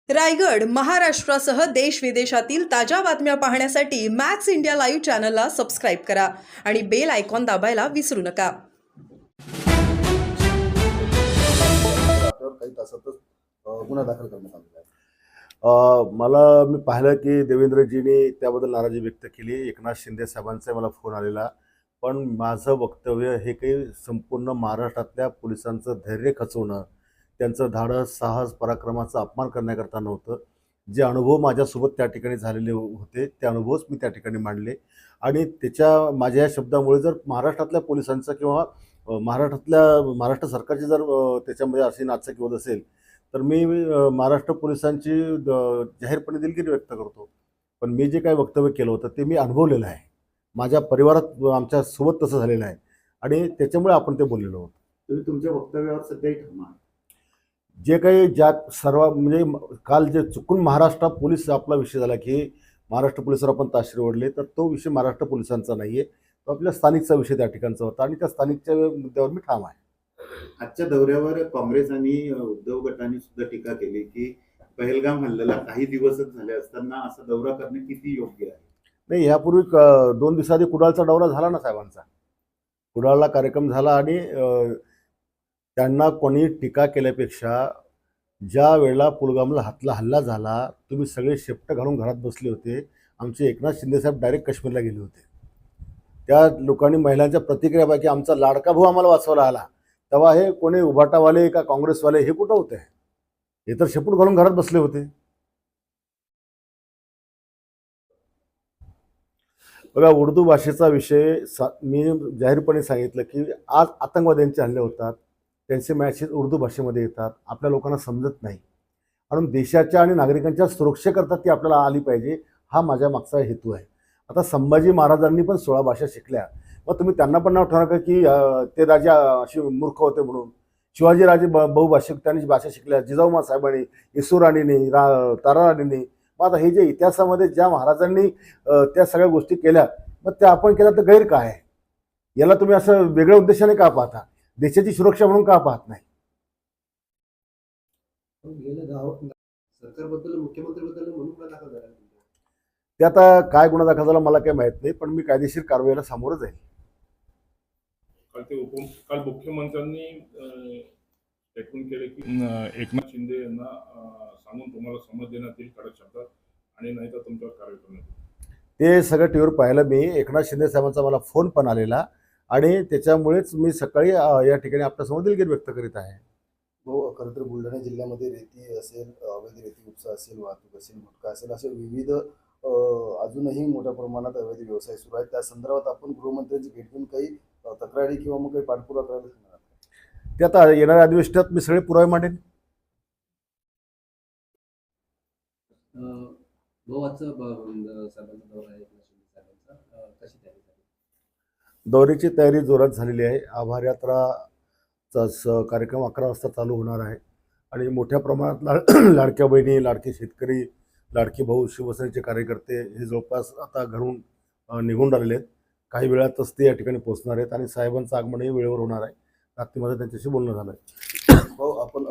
रायगड, महाराष्ट्रासह देश विदेशातील ताज्या बातम्या पाहण्यासाठी मॅक्स इंडिया लाईव्ह चॅनलला सबस्क्राईब करा आणि बेल आयकॉन दाबायला विसरू नका. आपल्यावर काही तासातच गुन्हा दाखल करण्यात आलेला आहे. मला मी पाहिलं की देवेंद्रजींनी त्याबद्दल नाराजी व्यक्त केली. एकनाथ शिंदे साहेबांचा मला फोन आलेला, पण माझं वक्तव्य हे काही संपूर्ण महाराष्ट्रातल्या पोलिसांचं धैर्य खचवणं, त्यांचं धाडस, साहस, पराक्रमाचा अपमान करण्याकरता नव्हतं. जे अनुभव माझ्यासोबत त्या ठिकाणी झालेले होते ते अनुभवच मी त्या ठिकाणी मांडले. आणि माझ्या या शब्दामुळे जर महाराष्ट्रातल्या पोलिसांचा किंवा महाराष्ट्र सरकारची जर त्याच्यामध्ये अशी नाचक्की असेल तर मी महाराष्ट्र पोलिसांची जाहीरपणे दिलगिरी व्यक्त करतो. पण मी जे काही वक्तव्य केलं होतं ते मी अनुभवलेलं आहे. माझ्या परिवारात आमच्यासोबत तसं झालेलं आहे आणि त्याच्यामुळे आपण ते बोललेलो आहोत. तुम्ही तुमच्या वक्तव्यावर सध्याही ठाम आहात. जे काही ज्या सर्व म्हणजे काल जे चुकून महाराष्ट्र पोलीस आपला विषय झाला की महाराष्ट्र पोलिसांवर आपण ताशेरे ओढले, तर तो विषय महाराष्ट्र पोलिसांचा नाही आहे, तो आपल्या स्थानिकचा विषय त्या ठिकाणचा होता आणि त्या स्थानिकच्या मुद्द्यावर मी ठाम आहे. आजच्या दौऱ्यावर काँग्रेस आणि उद्धव गटाने सुद्धा टीका केली की पहलगाम हल्ल्याला काही दिवसच झाले असताना असा दौरा करणे किती योग्य आहे. नाही, यापूर्वी 2 दिवसाआधी कुडाळचा दौरा झाला ना साहेबांचा. कुडाळला कार्यक्रम झाला आणि त्यांना कोणी टीका केल्यापेक्षा ज्या वेळेला पुलगामला हल्ला झाला, तुम्ही सगळे शेपटं घालून घरात बसले होते. आमचे एकनाथ शिंदे साहेब डायरेक्ट काश्मीरला गेले होते. त्या लोकांनी महिलांच्या प्रतिक्रिया पाहिजे, आमचा लाडका भाऊ आम्हाला वाचवायला आला, तेव्हा हे कोणी उभाटावाले का काँग्रेसवाले हे कुठं होते? हे तर शेपूट घालून घरात बसले होते. बघा, उर्दू भाषेचा विषय मी जाहीरपणे सांगितलं की आज आतंकवाद्यांचे हल्ले होतात, त्यांचे मॅसेज उर्दू भाषेमध्ये येतात, आपल्या लोकांना समजत नाही. म्हणून देशाच्या आणि नागरिकांच्या सुरक्षेकरता ती आपल्याला आली पाहिजे, हा माझ्या मागचा हेतू आहे. आता संभाजी महाराजांनी पण 16 भाषा शिकल्या, मग तुम्ही त्यांना पण नाव ठेवा की ते राजा अशी मूर्ख होते म्हणून. शिवाजी राजे बहुभाषिक त्यांनी भाषा शिकल्या, जिजाऊ साहेबांनी, येसूराणींनी, ताराराणींनी. मग आता हे जे इतिहासामध्ये ज्या महाराजांनी त्या सगळ्या गोष्टी केल्या, मग त्या आपण केल्या तर गैर काय आहे? याला तुम्ही असं वेगळ्या उद्देशाने का पाहता? देशाची सुरक्षा म्हणून का पाहत नाही? सरकारबद्दल, मुख्यमंत्र्यांबद्दल म्हणून गुन्हा दाखल झाला. ते आता काय गुन्हा दाखल झाला मला काही माहीत नाही, पण मी कायदेशीर कारवाईला सामोरं जाईल. काल मुख्यमंत्र्यांनी स्टेटमेंट केले की एकनाथ शिंदे यांना सांगून तुम्हाला समज देण्यात येईल कडक शब्दात, आणि नाही तर तुमच्यावर कारवाई करण्यात येईल. ते सगळं टीव्हीवर पाहिलं मी. एकनाथ शिंदे साहेबांचा मला फोन पण आलेला आणि त्याच्यामुळेच मी सकाळी या ठिकाणी आपल्यासमोर दिलगिरी व्यक्त करीत आहे. हो, खरं तर बुलढाणा जिल्ह्यामध्ये रेती असेल, अवैध रेती उपसा असेल, वाहतूक असेल, गुटखा असेल, असे विविध अजूनही मोठ्या प्रमाणात अवैध व्यवसाय सुरू आहेत. त्या संदर्भात आपण गृहमंत्र्यांची भेट घेऊन काही तक्रारी किंवा मग काही पाठपुरावा करायला सांगणार. ते आता येणाऱ्या अधिवेशनात मी सगळे पुरावे मांडेन. दौऱ्याची तयारी जोरात झालेली आहे. आभार यात्राचा कार्यक्रम 11 वाजता चालू होणार आहे आणि मोठ्या प्रमाणात लाडक्या बहिणी, लाडके शेतकरी, लाडके भाऊ, शिवसेनेचे कार्यकर्ते हे जवळपास आता घरून निघून राहिले आहेत. काही वेळातच ते या ठिकाणी पोहोचणार आहेत आणि साहेबांचं आगमनही वेळेवर होणार आहे. रात्री माझं त्यांच्याशी बोलणं झालं आहे. हो, आपण